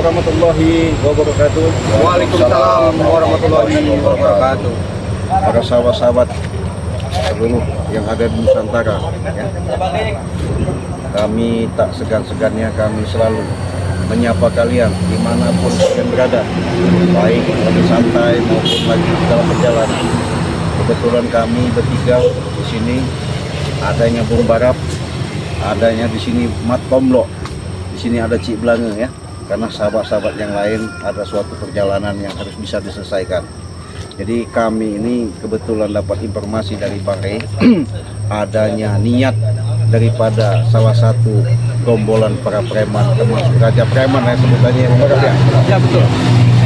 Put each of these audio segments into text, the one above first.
warahmatullahi wabarakatuh. Waalaikumsalam warahmatullahi wabarakatuh. Para sahabat-sahabat seluruh yang ada di Nusantara, ya. Kami tak segan-segannya kami selalu menyapa kalian dimanapun kalian berada, baik lagi santai maupun lagi dalam perjalanan. Kebetulan kami bertiga di sini, adanya Bung Barap, adanya di sini Mat Tomlo, di sini ada Cik Blange, ya. Karena sahabat-sahabat yang lain ada suatu perjalanan yang harus bisa diselesaikan. Jadi kami ini kebetulan dapat informasi dari Bang Rey adanya niat daripada salah satu rombolan para preman, termasuk Raja Preman ya sebutannya, ya. Ya betul.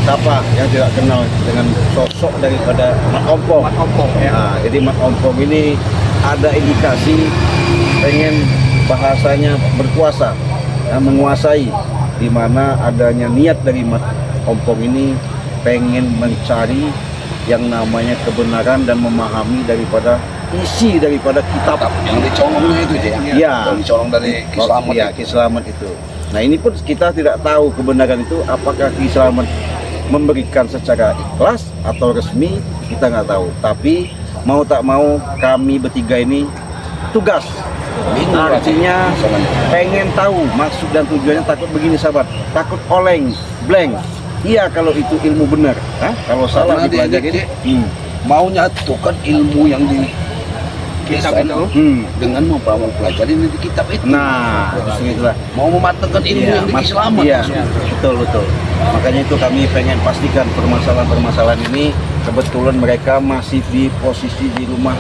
Siapa yang tidak kenal dengan sosok daripada Mat Ompong? Mat Ompong, ya. Nah, jadi Mat Ompong ini ada indikasi pengen bahasanya berkuasa, ya, menguasai, di mana adanya niat dari Mat Ompong ini pengen mencari yang namanya kebenaran dan memahami daripada isi daripada kitab Yang dicolongnya itu ya. Ya. Yang dicolong dari Ki Slamet. Ya, Ki Slamet itu. Nah, ini pun kita tidak tahu kebenaran itu apakah Ki Slamet memberikan secara ikhlas atau resmi, kita nggak tahu. Tapi mau tak mau kami bertiga ini tugas. Artinya pengen tahu maksud dan tujuannya, takut begini sahabat, takut oleng, blank. Iya kalau itu ilmu benar, kalau salah dipelajari. Maunya nyatukan ilmu yang di kitab itu dengan mempelajari di kitab itu. Nah, itulah. Mau mematangkan ilmu yang di Islam. Iya, betul. Makanya itu kami pengen pastikan permasalahan-permasalahan ini. Kebetulan mereka masih di posisi di rumah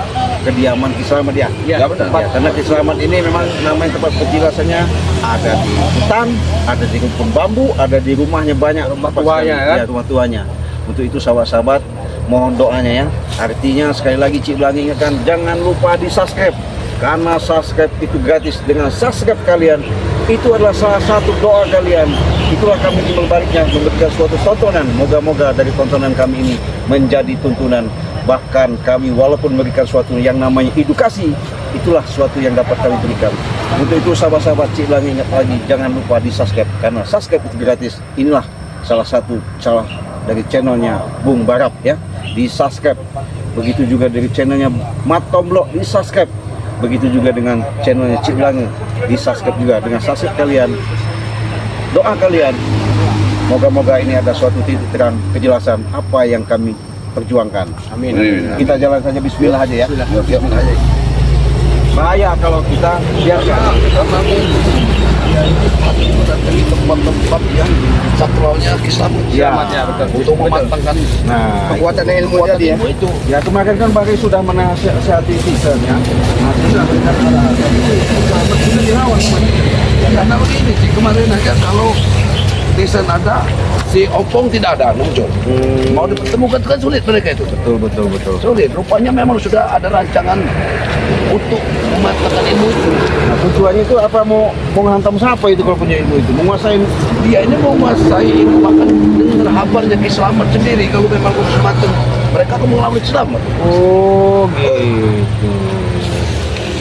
kediaman Ki Slamet, ya. Ya, benar. Ya, karena Ki Slamet ini memang namanya tempat penjelasannya ada di hutan, ada di rumpun bambu, ada di rumahnya banyak rumah tuanya, ya, rumah tuanya. Untuk itu sahabat-sahabat, mohon doanya, ya. Artinya sekali lagi Cik Blange ingatkan, jangan lupa di subscribe, karena subscribe itu gratis. Dengan subscribe kalian itu adalah salah satu doa kalian. Itulah kami timbal baliknya memberikan suatu tontonan. Moga-moga dari tontonan kami ini menjadi tuntunan. Bahkan kami walaupun memberikan suatu yang namanya edukasi, itulah suatu yang dapat kami berikan. Untuk itu sahabat-sahabat Cik Blange ingat lagi, jangan lupa di subscribe, karena subscribe itu gratis. Inilah salah satu dari channelnya Bung Barap, ya, di subscribe. Begitu juga dari channelnya Mat Tomlo, di subscribe. Begitu juga dengan channelnya Cik Blange, di subscribe juga. Dengan subscribe kalian, doa kalian, moga-moga ini ada suatu titik terang kejelasan apa yang kami perjuangkan. Amin. Kita jalan saja, bismillah aja, ya. Bismillah aja. Bahaya kalau kita biarkan. Dari tempat-tempat yang sakralnya Ki Slamet. Ya, untuk mematangkan kekuatan ilmu itu. Ya, kemarin kan Bang Rey sudah menasihati Tisannya. Nah, sudah dilawan. Karena begini sih, kemarin aja kalau Tisan ada, si Ompong tidak ada muncul. Mau dipertemukan kan sulit mereka itu. Betul. Sulit. Rupanya memang sudah ada rancangan untuk mematangkan ilmu itu. Nah, tujuannya itu apa, mau menghantam siapa itu kalau punya ilmu itu? Menguasai Dia ini mau menguasai ilmu, bahkan dengar kabarnya Ki Slamet sendiri kalau memang matang mereka akan melawan Slamet. Oh, gitu.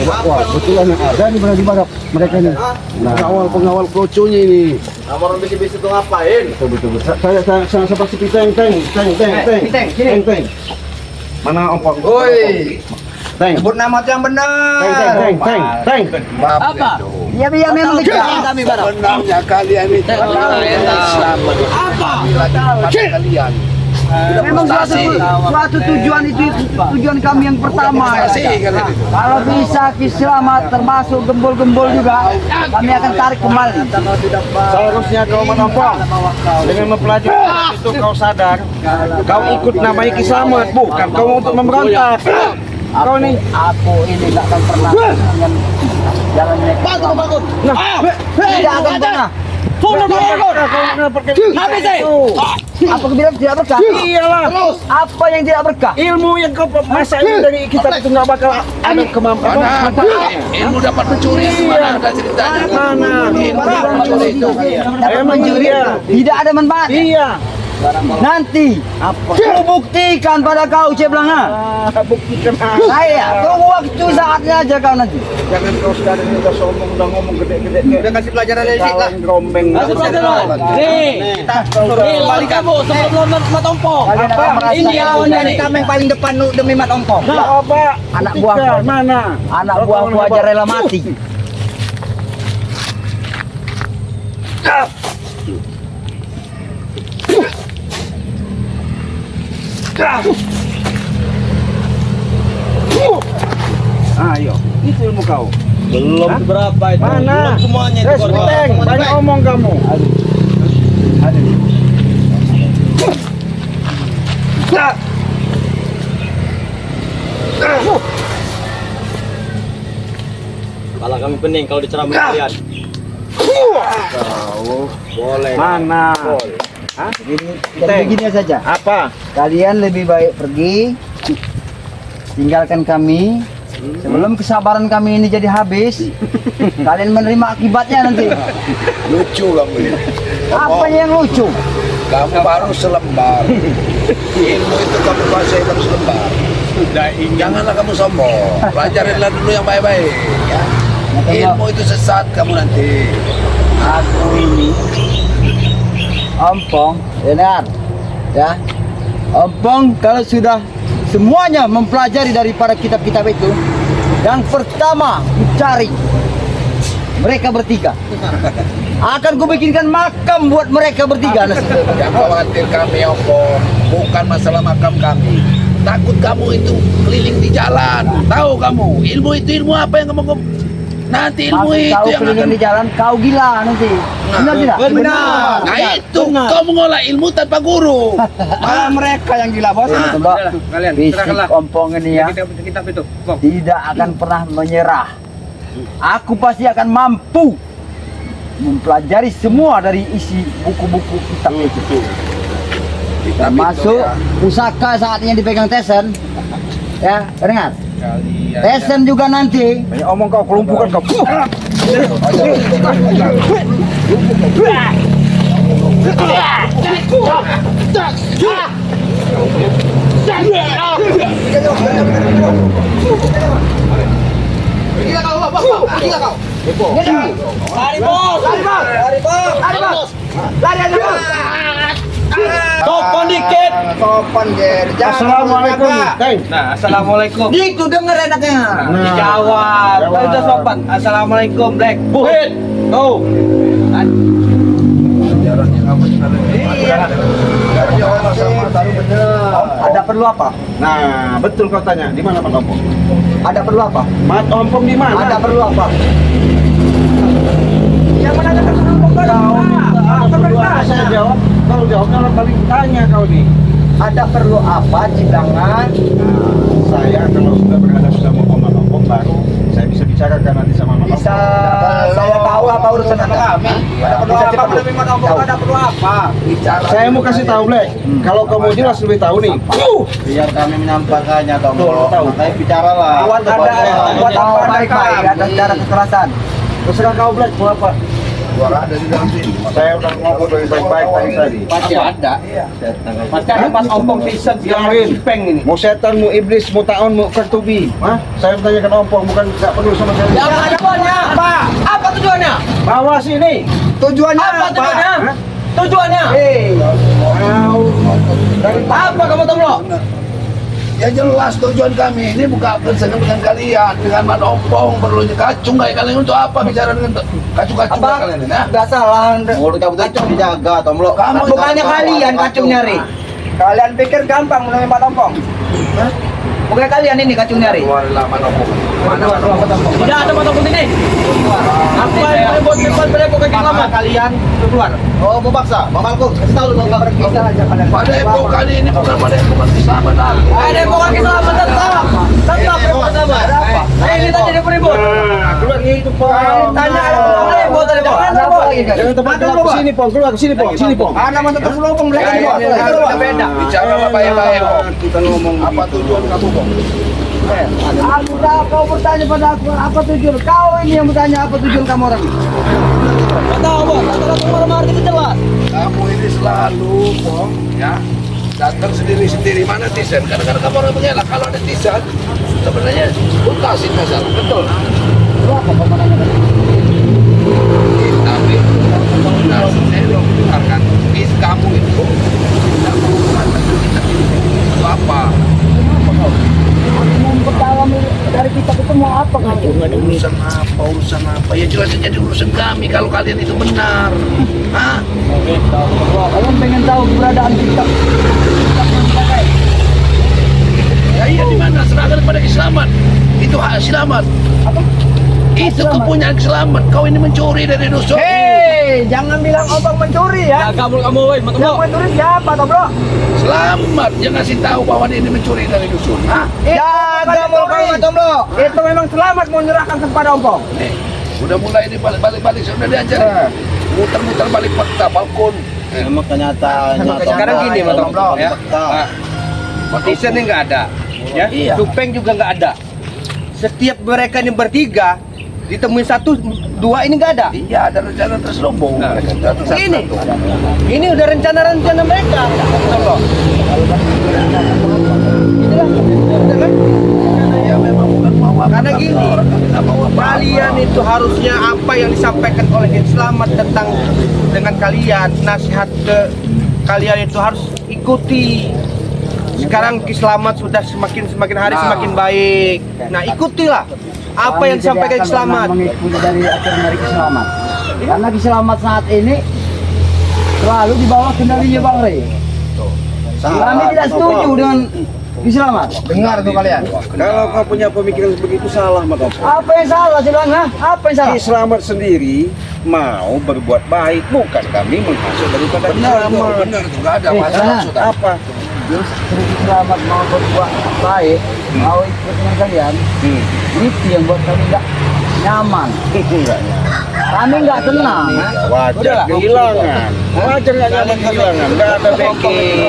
Wah, betulan yang ada di Barap mereka ini. Nah, pengawal kroconya ini. Orang bisa itu ngapain? Betul. Saya seperti teng. Mana Ompong? Woi, Teng. sebut nama yang benar. Teng. Apa? Ya memang kami Barap. Sebenarnya kalian itu Slamet. Apa? Kalian. Memang suatu tujuan itu tujuan kami yang pertama. Kalau bisa Ki Slamet termasuk gembol-gembol juga, kami akan tarik kembali. Seharusnya kau Ompong dengan mempelajari itu kau sadar, kau ikut namanya Ki Slamet, bukan kau untuk memberontak. Kau ini, aku ini tidak akan pernah dengan jalan mereka. Bangun. Tidak akan pernah. Habis Apa kebilang tidak berkah? Iyalah. Terus apa yang tidak berkah? Ilmu yang kau masa ini dari kitab itu nggak bakal ada kemampuan. Ilmu dapat mencuri. Mana ada ceritanya? Mana? Ilmu dapat mencuri itu. Emang Mencuri iya. tidak ada manfaat. Iya. Nanti ku buktikan pada kau Cik Belanga. Buktikan. Saya tunggu waktu saatnya aja kau nanti. Jangan kau sekarang ini udah sombong, udah ngomong gede-gede. Udah kasih pelajaran dari sini lah. Kawan gerombeng. Kasih pelajaran. Nih, nih balik kamu sebelum mat ompong. Ini lawan dari tameng paling depan lu demi mat ompong. Apa? Anak buahku Mana? Anak buahku aja rela mati. Ayo, itu ilmu kau. Belum berapa itu. Mana? Belum semuanya itu korban. Teng, banyak omong kamu. Kepala kami pening kalau diceramain kalian. Kau boleh. Mana? Hah? Begini saja. Apa? Kalian lebih baik pergi, tinggalkan kami. Sebelum kesabaran kami ini jadi habis, kalian menerima akibatnya nanti. Lucu kamu ini. Apa yang lucu? Kamu baru selembar. Ilmu itu kamu kuasai baru selembar. Janganlah kamu sombong. Pelajarilah dulu yang baik-baik. Ya. Ilmu itu sesat kamu nanti. Aku ini Ompong, dengar ya. Ompong kalau sudah semuanya mempelajari daripada kitab-kitab itu, yang pertama cari mereka bertiga. Akan kubikinkan makam buat mereka bertiga. Yang khawatir kami Ompong, bukan masalah makam kami. Takut kamu itu keliling di jalan. Tahu kamu, ilmu itu ilmu apa yang kamu nanti ilmu Maksud itu kau yang keliling akan di jalan, kau gila nanti. Benar tidak? Benar. Nah itu kau mengolah ilmu tanpa guru. Malah mereka yang gila bos. Kalian Fisik Ompong ini ya kitab itu. Bang. tidak akan pernah menyerah. Aku pasti akan mampu mempelajari semua dari isi buku-buku kitab itu. Termasuk pusaka saatnya dipegang Tesen. Ya, dengar. Tesen juga nanti. Banyak omong kau, kelumpukan kau. Lari bos. Lari aja bos. Sopan dikit. Sopan ger. Assalamualaikum. Teng. Nah, assalamualaikum. Itu denger enaknya. Dijawab. Jawab. Udah sopan. Assalamualaikum, Black. Buhit. Tuh. Ada perlu apa? Nah, betul kau tanya. Di mana Mat Ompong? Ada perlu apa? Mat Ompong di mana? Ada perlu apa? Yang menanyakan Ompong Saya jawab. Kau jawab kalau balik tanya kau nih. Ada perlu apa, Cidangan? Saya kalau sudah berhadapan sama Mat Ompong baru saya bisa bicarakan nanti sama Mat Ompong. Bisa saya tahu apa urusan Anda? Ada perlu apa? Lebih mana Ompong? Ada perlu apa? Saya mau kasih tahu Black. Kalau kamu jelas lebih tahu nih. Biar kami menyampaikannya, Tom. Tahu. Makanya bicaralah. Buat apa baik-baik ada cara kekerasan? Terserah kau Black, mau apa? Suara ada di dalam sini. Saya udah ngomong dari baik-baik tadi. Pasti ada. Pasti ada pas Ompong season Biarin. Peng ini. Mau setan, mau iblis, mau taun, mau kertubi. Hah? Saya bertanyakan Ompong, bukan nggak perlu sama saya. Yang ada tujuannya apa? Apa tujuannya? Bawa sini. Tujuannya Apa tujuannya? Hah? Tujuannya? Apa kamu tahu lo? Ya jelas tujuan kami ini bukan bersama dengan kalian, dengan Mat Ompong perlunya kacung kayak kalian untuk apa bicara dengan kacung-kacung kayak kalian ini? Gak salah. Mulut kamu tuh dijaga, Tom lo. Kamu Bukannya itu kalian apa? kacung nyari. Kalian pikir gampang menemui Pak Ompong? Bukan kalian ini kacung nyari. Keluarlah Mat Ompong. Mana Mat Ompong? Tidak ada Mat Ompong ini. Apa yang buat berepot kaki lama? Kalian keluar. Oh, mau paksa? Bang Malko, kasih tahu lu Bang Berpisah aja kalian. Pada epoch kali ini bukan pada epoch bersama dah. Ada bukan keselamatan tetap. Tetap repot sama. Ini tadi dia ribut. Keluar itu Pong. Tanya ada ribut tadi Pong. Jangan tempat keluar ke sini Pong, keluar ke sini Pong, sini Pong. Ada masa terselubung mereka Ya, ini. ya, Beda. Bicara baik-baik Om. Kita ngomong Apa tujuan kamu Om? Aku dah kau bertanya pada aku apa tujuan kau ini yang bertanya apa tujuan kamu orang ini? Tahu Bos, kata-kata marah-marah itu jelas. Kamu ini selalu, Pong, ya. Datang sendiri-sendiri, mana netizen? Kadang-kadang kamu orang mengelak, kalau ada netizen, sebenarnya tuntasin masalah, betul. Apa pemenangnya? Tapi, benar, saya belum mendengarkan, bis kamu itu, tidak mau mengatakan kita itu apa? Aku mau memperdalam dari kitab itu mau apa kan? Urusan apa? Ya jelas saja jadi urusan kami, kalau kalian itu benar. Hah? Kalian pengen tahu keberadaan kitab yang dipakai? Ya iya di mana? Serahkan kepada Selamat. Itu hak Selamat. Apa? Itu Selamat. kepunyaan Selamat. Kau ini mencuri dari dusun. Hei, jangan bilang obang mencuri ya. Kamu woi, Yang mencuri siapa toh bro? Selamat yang ngasih tahu bahwa dia ini mencuri dari dusun. Hah? Jaga mulut kamu toh bro. Itu memang Selamat mau menyerahkan kepada Ompong. Nih, udah mulai ini balik-balik sudah diajar. Muter-muter balik fakta balkon. Emang kenyataannya. Sekarang gini, Mas Tom, ya. Netizen ini nggak ada, ya. Iya. Tupeng juga nggak ada. Setiap mereka ini bertiga ditemuin satu, dua ini nggak ada. Iya, ada rencana terselubung. Nah, Mereka satu. Ini udah rencana-rencana mereka. Contoh. Inilah, udah kan? Ya memang bukan mau apa. Karena gini, Nggak mau apa. kalian itu harusnya apa yang disampaikan oleh Ki Selamat tentang dengan kalian, nasihat ke kalian itu harus ikuti. Sekarang Ki Selamat sudah semakin hari semakin baik. Nah, ikutilah apa yang disampaikan Ki Selamat. Mengikuti dari aturan dari Ki Selamat. Karena Ki Selamat saat ini selalu di bawah kendalinya Bang Rey. Kami tidak setuju dengan Ki Selamat. Dengar tuh kalian. Kalau kau punya pemikiran begitu salah, maka Apa yang salah sih Bang? Hah? Apa yang salah? Ki Selamat sendiri mau berbuat baik, bukan kami menghasut daripada Ki Benar itu, Selamat. benar itu. Nggak ada masalah karena sudah. Apa? Justru Ki Selamat mau berbuat baik, mau ikut dengan kalian. Itu yang buat kami nggak nyaman. Kami nggak tenang. Wajar kehilangan. Wajar nggak nyaman kehilangan. Nggak ada backing,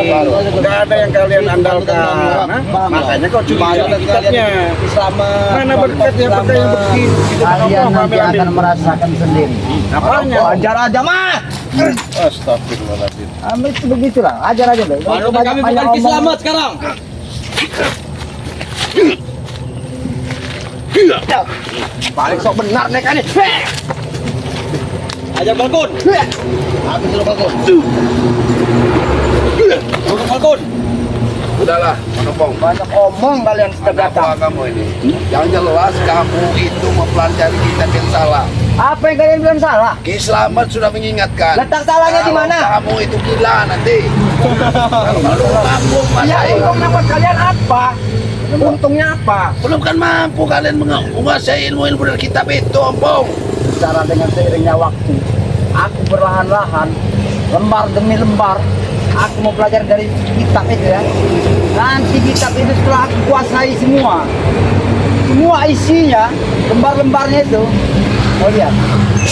nggak ada yang kalian andalkan. Hah? Makanya kau curi kitabnya. Selamat. Mana berkatnya pakai yang begitu? Kalian nanti akan merasakan sendiri. Apanya? Ajar aja mah. Astagfirullahaladzim. Itu begitulah. Ajar aja deh. Baru kami bukan Ki Selamat sekarang. Paling sok benar nih kan nih. Ajar balkon. Habis lu balkon. Turun balkon. Udahlah, menopong. Banyak omong kalian setiap Ada datang. apa kamu ini? Yang jelas kamu itu mempelajari kitab yang salah. Apa yang kalian bilang salah? Ki Selamat sudah mengingatkan. Letak salahnya di Kalau mana? Kamu itu gila nanti. Kalau mampu Ya menguasai. untungnya buat kalian apa? Untungnya apa? Belum kan mampu kalian menguasai ilmu-ilmu dari kitab itu, Ompong. Secara dengan seiringnya waktu, aku perlahan-lahan, lembar demi lembar, aku mau belajar dari kitab itu ya. Nanti kitab itu setelah aku kuasai semua isinya, lembar-lembarnya itu, oh lihat,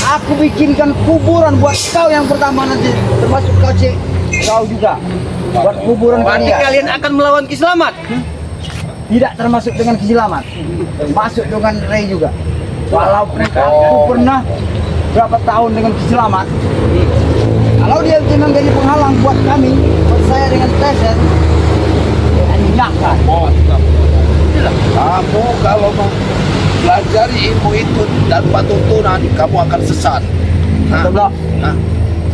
aku bikinkan kuburan buat kau yang pertama nanti, termasuk kau cek, kau juga, buat kuburan Berarti kalian. kalian akan melawan Ki Selamat. Tidak termasuk dengan Ki Selamat, termasuk dengan Rey juga. Walaupun aku pernah berapa tahun dengan Ki Selamat, kalau dia memang jadi penghalang buat kami, buat saya dengan Tesen, anyakan. Kamu kalau mau belajar ilmu itu tanpa tuntunan, kamu akan sesat. Betul, Bro. Nah,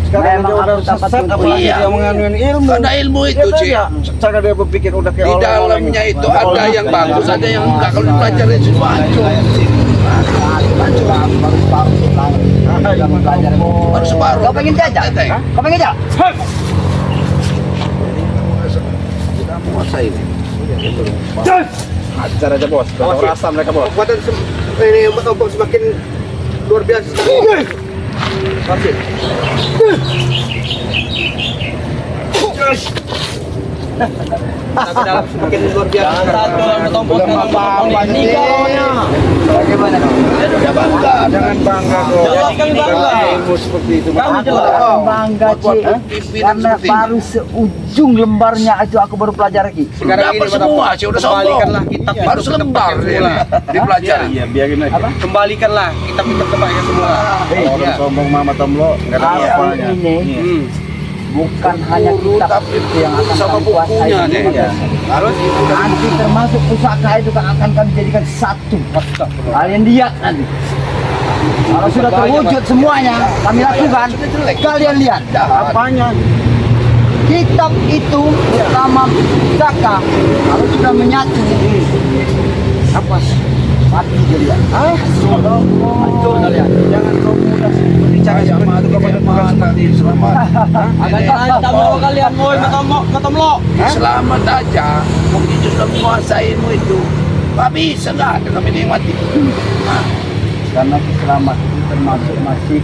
Sekarang Memang dia udah aku dapat sesat, tuntunan. apalagi Iya. dia menganuin ilmu. karena ilmu itu, Dia Cik. saja, cara dia berpikir udah kayak Di orang-orang dalamnya yang- itu ada yang bagus, ada yang enggak. Kalau dipelajari itu hancur. Baru separuh. Kau pengen jajak? Teteh. Kau pengen jajak? Kita menguasai ini. Hajar aja bos, kalau rasa mereka bos. Kekuatan ini Ompong semakin luar biasa. Masih. Semakin luar biasa. Bagaimana? Dia udah bangga. Jangan bangga kok. Jelas kami bangga. Ilmu seperti itu. Kami jelas. Bangga Ci, karena baru seujung lembarnya itu aku baru pelajari Ki. Sekarang dapat semua, Cik. Udah sombong. Kembalikanlah kitab Baru selembar dia nih, dipelajari. Iya, biarin aja. Apa? Kembalikanlah kitab-kitab terbaiknya semua. Kalau orang sombong mama tomlo, nggak ada Aku apa-apanya. ini bukan hanya kitab itu yang akan sama kami kuasai bukunya deh. ya. Harus Nanti termasuk pusaka itu akan kami jadikan satu. Kalian lihat nanti. Kalau sudah terwujud semuanya, kami lakukan. Kalian lihat. Apanya? Kitab itu sama pusaka kalau sudah menyatu, Apa? mati kalian. Hancur kalian. Jangan kau mudah bicara sama itu kepada mati selamat. kalian mau ketomlo. Selamat aja. Mungkin sudah menguasai ilmu itu. Gak bisa nggak ada kami nikmati. Karena selamat itu termasuk masih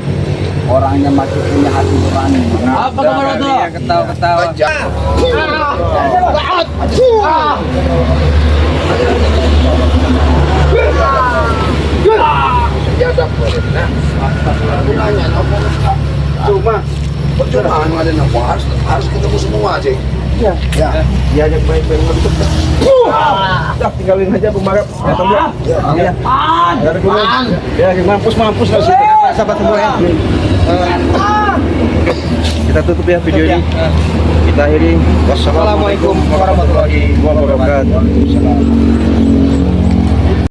orangnya masih punya hati nurani. Apa kabar itu? Ketawa-ketawa. Cuma Percuma ada apa? Harus ketemu semua sih. ya, diajak baik-baik nggak bisa. Dah tinggalin aja pembalap. Ya, Tom, ya. Ya. Dari dulu. Ya, mampus lah sih. Sahabat semua ya. Kita tutup ya video ini. Kita akhiri. Wassalamualaikum warahmatullahi wabarakatuh.